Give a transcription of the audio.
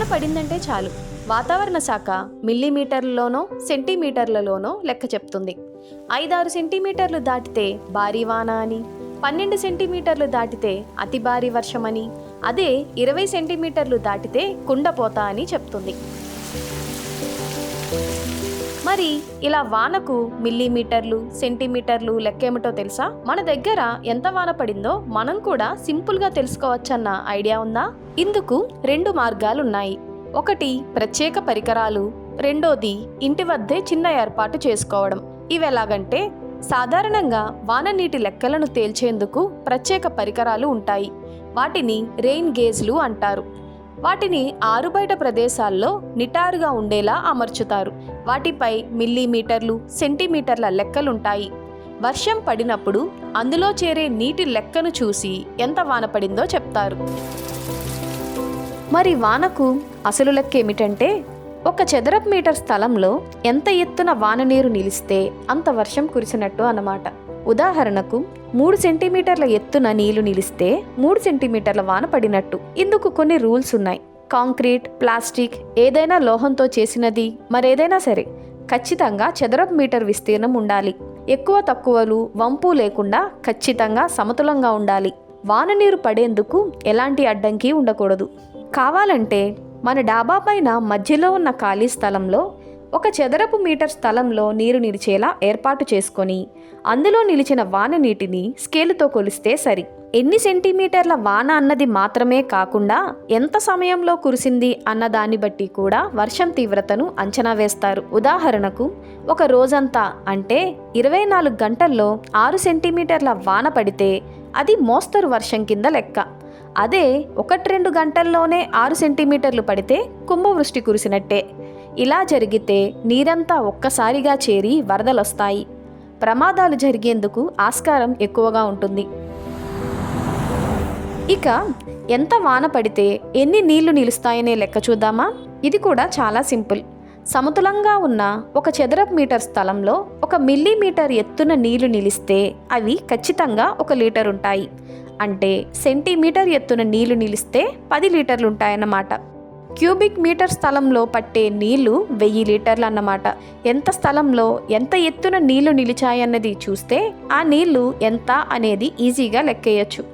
వాన పడిందంటే చాలు వాతావరణ శాఖ మిల్లీమీటర్లలోనో సెంటీమీటర్లలోనో లెక్క చెప్తుంది. 5-6 సెంటీమీటర్లు దాటితే భారీ వాన అని, 12 సెంటీమీటర్లు దాటితే అతి భారీ వర్షమని, అదే 20 సెంటీమీటర్లు దాటితే కుండపోత అని చెప్తుంది. మరి ఇలా వానకు మిల్లీమీటర్లు సెంటీమీటర్లు లెక్కేమిటో తెలుసా? మన దగ్గర ఎంత వాన పడిందో మనం కూడా సింపుల్గా తెలుసుకోవచ్చన్న ఐడియా ఉందా? ఇందుకు 2 మార్గాలున్నాయి. ఒకటి ప్రత్యేక పరికరాలు, రెండోది ఇంటి వద్దే చిన్న ఏర్పాటు చేసుకోవడం. ఇవెలాగంటే సాధారణంగా వాన నీటి లెక్కలను తేల్చేందుకు ప్రత్యేక పరికరాలు ఉంటాయి. వాటిని రెయిన్ గేజ్లు అంటారు. వాటిని ఆరుబయట ప్రదేశాల్లో నిటారుగా ఉండేలా అమర్చుతారు. వాటిపై మిల్లీమీటర్లు సెంటీమీటర్ల లెక్కలుంటాయి. వర్షం పడినప్పుడు అందులో చేరే నీటి లెక్కను చూసి ఎంత వాన పడిందో చెప్తారు. మరి వానకు అసలు లెక్క ఏమిటంటే, 1 చదరపు మీటర్ స్థలంలో ఎంత ఎత్తున వాన నీరు నిలిస్తే అంత వర్షం కురిసినట్టు అన్నమాట. ఉదాహరణకు 3 సెంటీమీటర్ల ఎత్తున నీళ్లు నిలిస్తే 3 సెంటీమీటర్ల వాన పడినట్టు. ఇందుకు కొన్ని రూల్స్ ఉన్నాయి. కాంక్రీట్, ప్లాస్టిక్, ఏదైనా లోహంతో చేసినది మరేదైనా సరే ఖచ్చితంగా చదరపు మీటర్ విస్తీర్ణం ఉండాలి. ఎక్కువ తక్కువలు వంపు లేకుండా ఖచ్చితంగా సమతులంగా ఉండాలి. వాన నీరు పడేందుకు ఎలాంటి అడ్డంకి ఉండకూడదు. కావాలంటే మన డాబా పైన మధ్యలో ఉన్న ఖాళీ స్థలంలో 1 చదరపు మీటర్ స్థలంలో నీరు నిలిచేలా ఏర్పాటు చేసుకొని అందులో నిలిచిన వాన నీటిని స్కేలుతో కొలిస్తే సరి. ఎన్ని సెంటీమీటర్ల వాన అన్నది మాత్రమే కాకుండా ఎంత సమయంలో కురిసింది అన్న దాన్ని బట్టి కూడా వర్షం తీవ్రతను అంచనా వేస్తారు. ఉదాహరణకు 1 రోజంతా అంటే 24 గంటల్లో 6 సెంటీమీటర్ల వాన పడితే అది మోస్తరు వర్షం కింద లెక్క. అదే 1-2 గంటల్లోనే 6 సెంటీమీటర్లు పడితే కుంభవృష్టి కురిసినట్టే. ఇలా జరిగితే నీరంతా ఒక్కసారిగా చేరి వరదలొస్తాయి. ప్రమాదాలు జరిగేందుకు ఆస్కారం ఎక్కువగా ఉంటుంది. ఇక ఎంత వాన పడితే ఎన్ని నీళ్లు నిలుస్తాయనే లెక్క చూద్దామా? ఇది కూడా చాలా సింపుల్. సమతులంగా ఉన్న 1 చదరపు మీటర్ స్థలంలో 1 మిల్లీమీటర్ ఎత్తున నీళ్లు నిలిస్తే అవి ఖచ్చితంగా 1 లీటర్ ఉంటాయి. అంటే సెంటీమీటర్ ఎత్తున నీళ్లు నిలిస్తే 10 లీటర్లు ఉంటాయన్నమాట. క్యూబిక్ మీటర్ స్థలంలో పట్టే నీళ్లు 1000 లీటర్లు అన్నమాట. ఎంత స్థలంలో ఎంత ఎత్తున నీళ్లు నిలిచాయన్నది చూస్తే ఆ నీళ్లు ఎంత అనేది ఈజీగా లెక్కేయచ్చు.